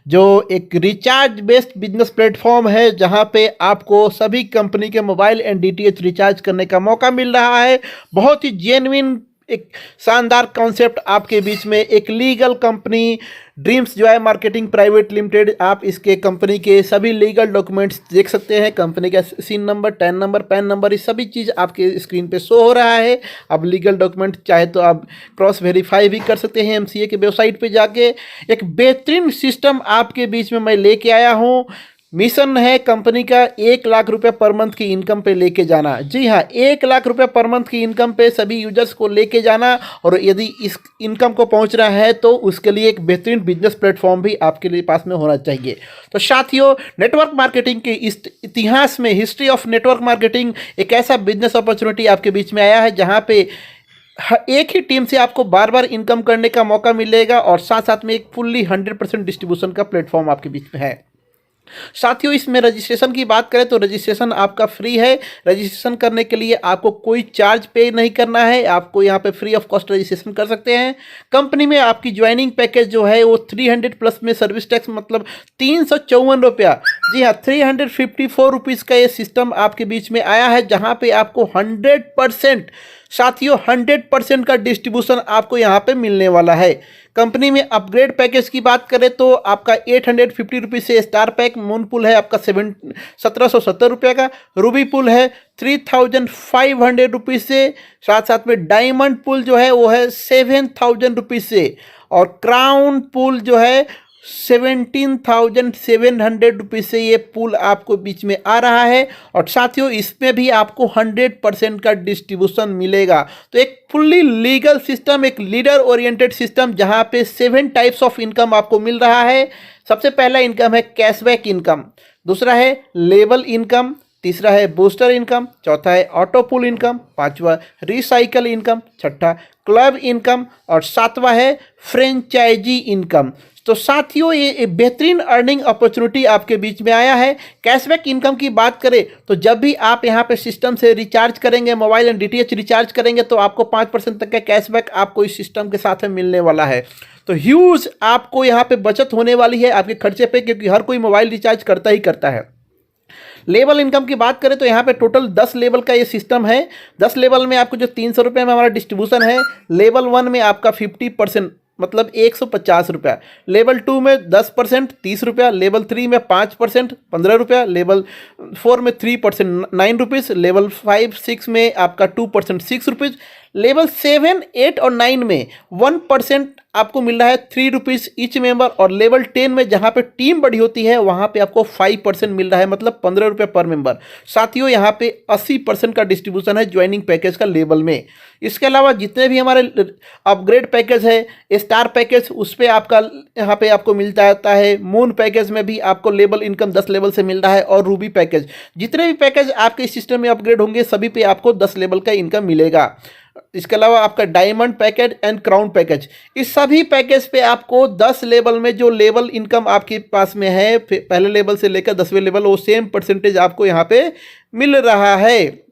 जो एक recharge based business platform है, जहां पे आपको सभी कंपनी के मोबाइल एंड डीटीएच रिचार्ज करने का मौका मिल रहा है। बहुत ही जेन्युइन एक शानदार कॉन्सेप्ट आपके बीच में, एक legal company dreams Joy marketing private limited. आप इसके कंपनी के सभी लीगल डॉक्यूमेंट्स देख सकते हैं, कंपनी का CIN number, TAN number, PAN number, ये सभी चीज़ आपके स्क्रीन पे शो हो रहा है। अब लीगल डॉक्यूमेंट चाहे तो आप क्रॉस वेरीफाई भी कर सकते हैं एमसीए के वेबसाइट पे जाके। एक बेहतरीन सिस्टम आपके बीच में मैं लेके आया हूँ। मिशन है कंपनी का 1 लाख रुपए पर मंथ की इनकम पे लेके जाना। जी हाँ, 1 लाख रुपए पर मंथ की इनकम पे सभी यूजर्स को लेके जाना। और यदि इस इनकम को पहुंचना है तो उसके लिए एक बेहतरीन बिजनेस प्लेटफॉर्म भी आपके लिए पास में होना चाहिए। तो साथियों, नेटवर्क मार्केटिंग के इस इतिहास में, हिस्ट्री ऑफ नेटवर्क मार्केटिंग, एक ऐसा बिजनेस अपॉर्चुनिटी आपके बीच में आया है जहाँ पे एक ही टीम से आपको बार बार इनकम करने का मौका मिलेगा और साथ साथ में एक फुल्ली 100% डिस्ट्रीब्यूशन का प्लेटफॉर्म आपके बीच में है। साथियों, इसमें रजिस्ट्रेशन की बात करें तो रजिस्ट्रेशन आपका फ्री है। रजिस्ट्रेशन करने के लिए आपको कोई चार्ज पे नहीं करना है, आपको यहाँ पे फ्री ऑफ कॉस्ट रजिस्ट्रेशन कर सकते हैं। कंपनी में आपकी ज्वाइनिंग पैकेज जो है वो 300 प्लस में सर्विस टैक्स मतलब 354 रुपया, जी हाँ 354 रुपीज़ का ये सिस्टम आपके बीच में आया है, जहाँ पे आपको 100%, साथियों 100% का डिस्ट्रीब्यूशन आपको यहाँ पे मिलने वाला है। कंपनी में अपग्रेड पैकेज की बात करें तो आपका 850 रुपीज़ से स्टार पैक मून पुल है आपका 1770 रुपये का, रूबी पुल है 3500 रुपीज़ से, साथ साथ में डायमंड पुल जो है वो है 7000 रुपीज़ से, और क्राउन पुल जो है 17,700 रुपीज़ से ये पुल आपको बीच में आ रहा है। और साथियों, इसमें भी आपको 100% का डिस्ट्रीब्यूशन मिलेगा। तो एक फुल्ली लीगल सिस्टम, एक लीडर ओरिएंटेड सिस्टम, जहां पे 7 टाइप्स ऑफ इनकम आपको मिल रहा है। सबसे पहला इनकम है कैशबैक इनकम, दूसरा है लेबल इनकम, तीसरा है बूस्टर इनकम, चौथा है ऑटो पुल इनकम, पांचवा रिसाइकल इनकम, छठा क्लब इनकम और सातवां है फ्रेंचाइजी इनकम। तो साथियों, ये बेहतरीन अर्निंग अपॉर्चुनिटी आपके बीच में आया है। कैशबैक इनकम की बात करें तो जब भी आप यहाँ पे सिस्टम से रिचार्ज करेंगे, मोबाइल एंड डीटीएच रिचार्ज करेंगे, तो आपको 5% तक का कैशबैक आपको इस सिस्टम के साथ में मिलने वाला है। तो ह्यूज आपको यहाँ पे बचत होने वाली है आपके खर्चे पे, क्योंकि हर कोई मोबाइल रिचार्ज करता ही करता है। लेवल इनकम की बात करें तो यहाँ पे टोटल 10 लेवल का ये सिस्टम है। 10 लेवल में आपको जो 300 रुपये में हमारा डिस्ट्रीब्यूशन है, लेवल 1 में आपका 50% मतलब 150 रुपया, लेवल 2 में 10% 30 रुपया, लेवल 3 में 5% 15 रुपया, लेवल 4 में 3% 9 रुपीज़, लेवल 5 6 में आपका 2% 6 रुपीज़, लेवल 7 8 और 9 में 1% आपको मिल रहा है 3 रुपीज़ ईच मेंबर, और लेवल 10 में जहाँ पे टीम बड़ी होती है वहाँ पे आपको 5% मिल रहा है मतलब 15 रुपये पर मेंबर। साथियों, यहाँ पे 80% का डिस्ट्रीब्यूशन है ज्वाइनिंग पैकेज का लेवल में। इसके अलावा जितने भी हमारे अपग्रेड पैकेज है, स्टार पैकेज, उस पर आपका यहाँ पे आपको मिलता रहता है। मून पैकेज में भी आपको लेवल इनकम 10 लेवल से मिल रहा है, और रूबी पैकेज, जितने भी पैकेज आपके इस सिस्टम में अपग्रेड होंगे सभी पे आपको 10 लेवल का इनकम मिलेगा। इसके अलावा आपका diamond package and crown package, इस सभी पैकेज पे आपको 10 लेवल में जो लेवल इनकम आपके पास में है, पहले लेवल से लेकर 10वें लेवल, वो सेम परसेंटेज आपको यहाँ पे मिल रहा है।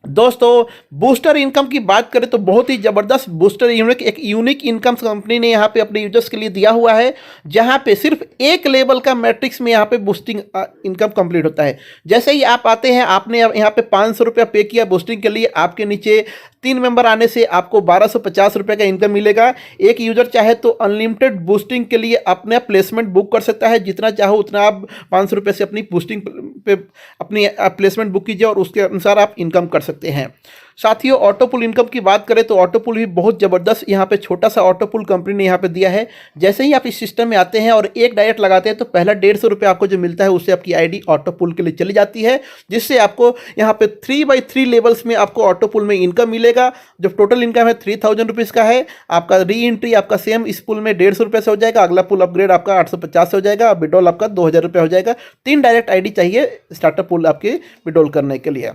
दोस्तों, बूस्टर इनकम की बात करें तो बहुत ही ज़बरदस्त बूस्टर एक यूनिक इनकम कंपनी ने यहाँ पे अपने यूजर्स के लिए दिया हुआ है, जहाँ पे सिर्फ एक लेवल का मैट्रिक्स में यहाँ पे बूस्टिंग इनकम कंप्लीट होता है। जैसे ही आप आते हैं, आपने यहाँ पे 500 रुपया पे किया बूस्टिंग के लिए, आपके नीचे 3 मेंबर आने से आपको 1250 रुपये का इनकम मिलेगा। एक यूजर चाहे तो अनलिमिटेड बूस्टिंग के लिए अपना प्लेसमेंट बुक कर सकता है, जितना चाहो उतना आप 500 रुपये से अपनी बूस्टिंग पे अपनी प्लेसमेंट बुक कीजिए और उसके अनुसार आप इनकम कर सकते हैं। साथियों, ऑटो पुल इनकम की बात करें तो ऑटो पुल भी बहुत ज़बरदस्त यहाँ पे छोटा सा ऑटो पुल कंपनी ने यहाँ पे दिया है। जैसे ही आप इस सिस्टम में आते हैं और एक डायरेक्ट लगाते हैं तो पहला 150 रुपये आपको जो मिलता है उससे आपकी आईडी ऑटो पुल के लिए चली जाती है, जिससे आपको यहाँ पे 3x3 लेवल्स में आपको ऑटो पुल में इनकम मिलेगा। जो टोटल इनकम है 3000 रुपीज़ का है। आपका री एंट्री आपका सेम इस पुल में 150 रुपये से हो जाएगा, अगला पुल अपग्रेड आपका 850 से हो जाएगा, विड्रॉल आपका 2000 रुपये हो जाएगा। 3 डायरेक्ट आईडी चाहिए स्टार्टअप पुल आपके विड्रॉल करने के लिए।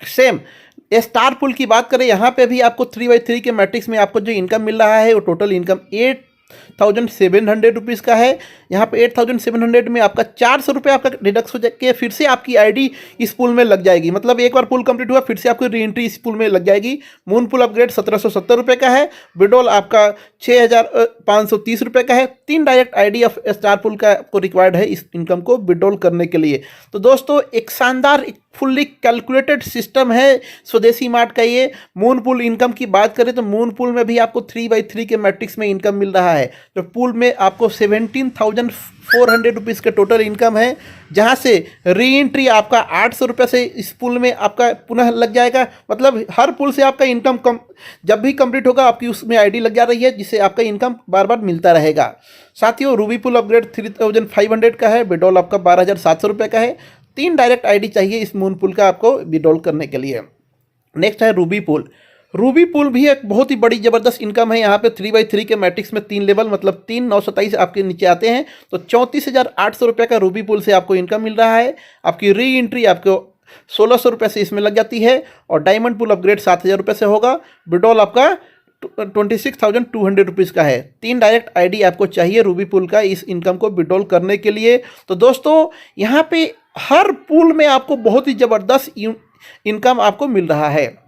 सेम स्टार पुल की बात करें, यहाँ पे भी आपको 3x3 के मैट्रिक्स में आपको जो इनकम मिल रहा है वो टोटल इनकम ₹8,700 का है। यहाँ पे 8,700 में आपका 400 रुपये आपका डिडक्ट हो जाके फिर से आपकी आईडी इस पूल में लग जाएगी। मतलब एक बार पूल कंप्लीट हुआ फिर से आपकी री एंट्री इस पूल में लग जाएगी। मून पूल अपग्रेड 1770 रुपये का है। विड्रॉल आपका 6,530 रुपये का है। 3 direct ID of star pool का आपको रिक्वायर्ड है इस इनकम को विड्रॉल करने के लिए। तो दोस्तों एक शानदार फुल्ली कैलकुलेटेड सिस्टम है स्वदेशी मार्ट का ये। मून पूल इनकम की बात करें तो मून पूल में भी आपको 3/3 के मैट्रिक्स में इनकम मिल रहा है। तो पूल में आपको 17,400 रुपीज़ का टोटल इनकम है, जहां से री एंट्री आपका 800 रुपये से इस पूल में आपका पुनः लग जाएगा। मतलब हर पूल से आपका इनकम कम जब भी कंप्लीट होगा आपकी उसमें आईडी लग जा रही है, जिससे आपका इनकम बार बार मिलता रहेगा। साथियों रूबी पूल अपग्रेड 3,500 का है। विड्रॉल आपका 12,700 रुपये का है। 3 डायरेक्ट आईडी चाहिए इस मून पूल का आपको विड्रॉल करने के लिए। नेक्स्ट है रूबी पूल। रूबी पूल भी एक बहुत ही बड़ी ज़बरदस्त इनकम है। यहाँ पे 3/3 के मैट्रिक्स में 3 लेवल मतलब 3,927 आपके नीचे आते हैं। तो 34,800 रुपये का रूबी पूल से आपको इनकम मिल रहा है। आपकी री एंट्री आपको 1,600 रुपये से इसमें लग जाती है और डायमंड पूल अपग्रेड 7,000 रुपये से होगा। विड्रॉल आपका 26,200 रुपीज़ का है। 3 डायरेक्ट आईडी आपको चाहिए रूबी पूल का इस इनकम को विड्रॉल करने के लिए। तो दोस्तों यहाँ पे हर पूल में आपको बहुत ही ज़बरदस्त इनकम आपको मिल रहा है।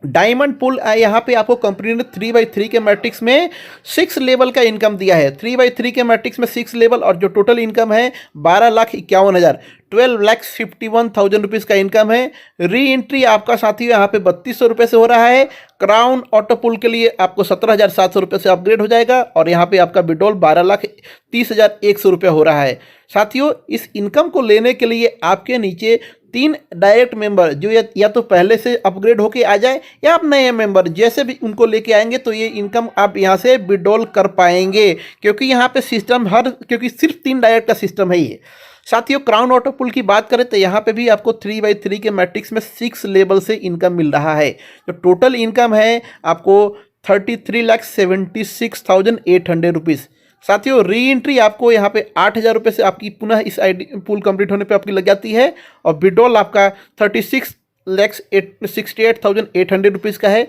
डायमंड पूल यहाँ पे आपको कंपनी ने 3/3 के मैट्रिक्स में 6 लेवल का इनकम दिया है। 3/3 के मैट्रिक्स में 6 लेवल और जो टोटल इनकम है 12,51,000 12,51,000 रुपीज़ का इनकम है। री एंट्री आपका साथी यहाँ पे 3,200 रुपये से हो रहा है। क्राउन ऑटो पुल के लिए आपको 17,700 रुपये से अपग्रेड हो जाएगा और यहाँ पे आपका विड्रॉल 12,30,100 रुपये हो रहा है। साथियों इस इनकम को लेने के लिए आपके नीचे 3 डायरेक्ट मेंबर जो या तो पहले से अपग्रेड होके आ जाए या आप नए मेंबर जैसे भी उनको लेके आएंगे तो ये इनकम आप यहाँ से विड्रॉल कर पाएंगे, क्योंकि यहाँ पे सिस्टम क्योंकि सिर्फ 3 डायरेक्ट का सिस्टम है ये। साथियों क्राउन ऑटो पुल की बात करें तो यहाँ पे भी आपको 3/3 के मैट्रिक्स में 6 लेवल से इनकम मिल रहा है। तो टोटल इनकम है आपको 33,76,800 रुपीज़। साथियों री एंट्री आपको यहाँ पे 8,000 रुपये से आपकी पुनः इस आईडी पूल कंप्लीट होने पे आपकी लग जाती है और विड्रॉल आपका 36,68,800 रुपीज़ का है।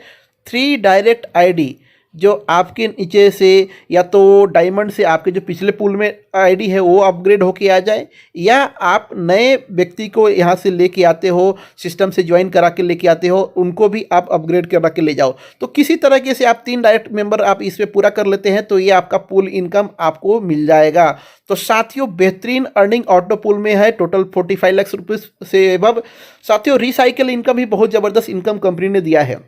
3 डायरेक्ट आईडी जो आपके नीचे से या तो डायमंड से आपके जो पिछले पूल में आईडी है वो अपग्रेड होके आ जाए या आप नए व्यक्ति को यहाँ से लेके आते हो, सिस्टम से ज्वाइन करा के लेके आते हो, उनको भी आप अपग्रेड करा के ले जाओ। तो किसी तरीके से आप 3 डायरेक्ट मेंबर आप इसमें पूरा कर लेते हैं तो ये आपका पूल इनकम आपको मिल जाएगा। तो साथियों बेहतरीन अर्निंग ऑटो पूल में है, टोटल 45 लाख रुपये से एबव। साथियों रिसाइकिल इनकम भी बहुत ज़बरदस्त इनकम कंपनी ने दिया है।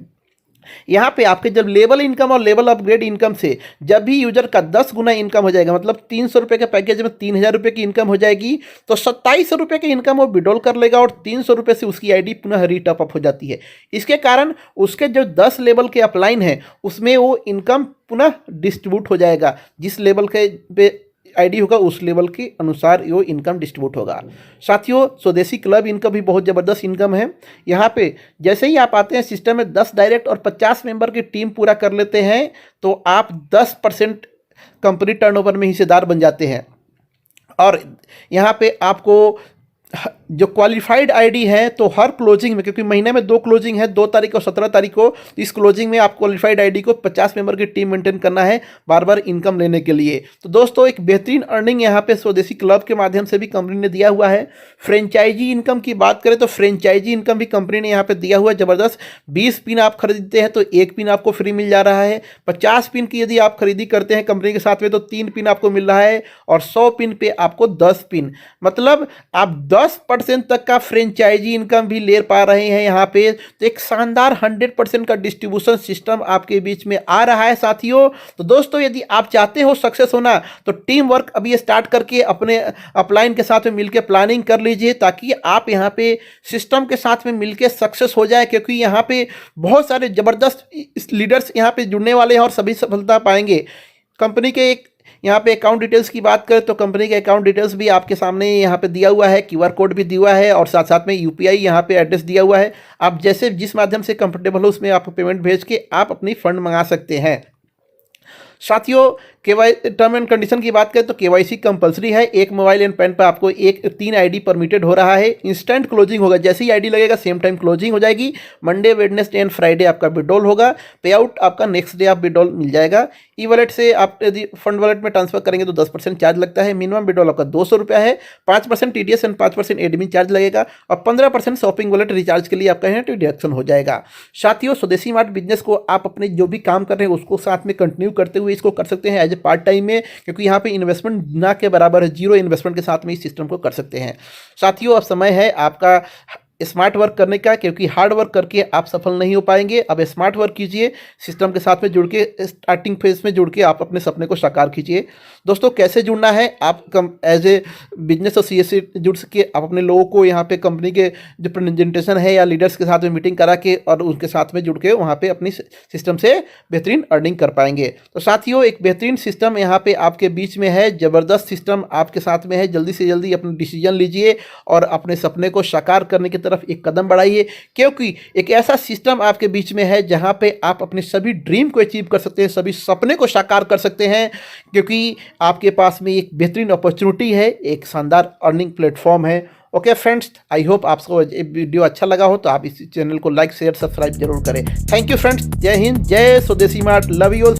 यहाँ पे आपके जब लेवल इनकम और लेवल अपग्रेड इनकम से जब भी यूजर का 10 गुना इनकम हो जाएगा, मतलब 300 रुपये के पैकेज में 3,000 रुपये की इनकम हो जाएगी तो 2700 रुपये की इनकम वो विड्रॉल कर लेगा और 300 रुपये से उसकी आईडी पुनः रीटॉप अप हो जाती है। इसके कारण उसके जो 10 लेवल के अपलाइन है उसमें वो इनकम पुनः डिस्ट्रीब्यूट हो जाएगा। जिस लेवल के पे आईडी होगा उस लेवल के अनुसार वो इनकम डिस्ट्रीब्यूट होगा। साथियों स्वदेशी क्लब इनकम भी बहुत ज़बरदस्त इनकम है। यहाँ पे जैसे ही आप आते हैं सिस्टम में 10 डायरेक्ट और 50 मेंबर की टीम पूरा कर लेते हैं तो आप 10% कंपनी टर्नओवर में हिस्सेदार बन जाते हैं। और यहाँ पे आपको जो क्वालिफाइड आईडी है तो हर क्लोजिंग में, क्योंकि महीने में 2 क्लोजिंग है 2 तारीख और 17 तारीख को, इस क्लोजिंग में आप क्वालिफाइड आईडी को 50 मेंबर की टीम मेंटेन करना है बार बार इनकम लेने के लिए। तो दोस्तों एक बेहतरीन अर्निंग यहाँ पे स्वदेशी क्लब के माध्यम से भी कंपनी ने दिया हुआ है। फ्रेंचाइजी इनकम की बात करें तो फ्रेंचाइजी इनकम भी कंपनी ने यहाँ पे दिया हुआ है ज़बरदस्त। 20 पिन आप खरीदते हैं तो 1 पिन आपको फ्री मिल जा रहा है। 50 पिन की यदि आप खरीदी करते हैं कंपनी के साथ में तो 3 पिन आपको मिल रहा है और 100 पिन पे आपको 10 पिन, मतलब आप 10% तक का फ्रेंचाइजी इनकम भी ले पा रहे हैं यहाँ पे। तो एक शानदार 100% का डिस्ट्रीब्यूशन सिस्टम आपके बीच में आ रहा है साथियों। तो दोस्तों यदि आप चाहते हो सक्सेस होना तो टीम वर्क अभी स्टार्ट करके अपने अपलाइन के साथ में मिलकर प्लानिंग कर लीजिए ताकि आप यहाँ पे सिस्टम के साथ में मिलकर सक्सेस हो जाए, क्योंकि यहाँ पे बहुत सारे ज़बरदस्त लीडर्स यहाँ पे जुड़ने वाले हैं और सभी सफलता पाएंगे। कंपनी के एक यहाँ पे अकाउंट डिटेल्स की बात करें तो कंपनी के अकाउंट डिटेल्स भी आपके सामने यहाँ पे दिया हुआ है, QR कोड भी दिया हुआ है और साथ साथ में UPI यहाँ पे एड्रेस दिया हुआ है। आप जैसे जिस माध्यम से कंफर्टेबल हो उसमें आप पेमेंट भेज के आप अपनी फंड मंगा सकते हैं। साथियों केवाई टर्म एंड कंडीशन की बात करें तो केवाईसी कंपलसरी है। एक मोबाइल एंड पेन पर आपको 3 आईडी परमिटेड हो रहा है। इंस्टेंट क्लोजिंग होगा, जैसे ही आईडी लगेगा सेम टाइम क्लोजिंग हो जाएगी। मंडे, वेडनेसडे एंड फ्राइडे आपका विड्रॉल होगा। पे आउट आपका नेक्स्ट डे आप विड्रॉल मिल जाएगा। ई वॉलेट से आप यदि फंड वॉलेट में ट्रांसफर करेंगे तो 10% चार्ज लगता है। मिनिमम विड्रॉल आपका 200 रुपया है। 5% टीडीएस एंड 5% एडमिन चार्ज लगेगा और 15% शॉपिंग वॉलेट रिचार्ज के लिए आपका यहाँ डिडक्शन हो जाएगा। साथियों, स्वदेशी मार्ट बिजनेस को आप अपने जो भी काम कर रहे हैं उसको साथ में कंटिन्यू करते हुए इसको कर सकते हैं एज ए पार्ट टाइम में, क्योंकि यहाँ पे इन्वेस्टमेंट ना के बराबर है। जीरो इन्वेस्टमेंट के साथ में इस सिस्टम को कर सकते हैं। साथियों, अब समय है आपका स्मार्ट वर्क करने का, क्योंकि हार्ड वर्क करके आप सफल नहीं हो पाएंगे। अब स्मार्ट वर्क कीजिए, सिस्टम के साथ में जुड़ के, स्टार्टिंग फेज में जुड़ के आप अपने सपने को साकार कीजिए। दोस्तों, कैसे जुड़ना है? आप एज ए बिजनेस एसोसिएट जुड़ सके। आप अपने लोगों को यहाँ पे कंपनी के जो प्रेजेंटेशन है या लीडर्स के साथ में मीटिंग करा के और उनके साथ में जुड़ के वहाँ पे अपनी सिस्टम से बेहतरीन अर्निंग कर पाएंगे। तो साथियों, एक बेहतरीन सिस्टम यहाँ पे आपके बीच में है, ज़बरदस्त सिस्टम आपके साथ में है। जल्दी से जल्दी अपना डिसीजन लीजिए और अपने सपने को साकार करने की तरफ एक कदम बढ़ाइए, क्योंकि एक ऐसा सिस्टम आपके बीच में है जहां पे आप अपने सभी ड्रीम को अचीव कर सकते हैं, सभी सपने को साकार कर सकते हैं, क्योंकि आपके पास में एक बेहतरीन अपॉर्चुनिटी है, एक शानदार अर्निंग प्लेटफॉर्म है। ओके फ्रेंड्स, आई होप आपको ये वीडियो अच्छा लगा हो तो आप इस चैनल को लाइक, शेयर, सब्सक्राइब जरूर करें। Thank you friends. जय हिंद, जय स्वदेशी मार्ट, लव यू ऑल।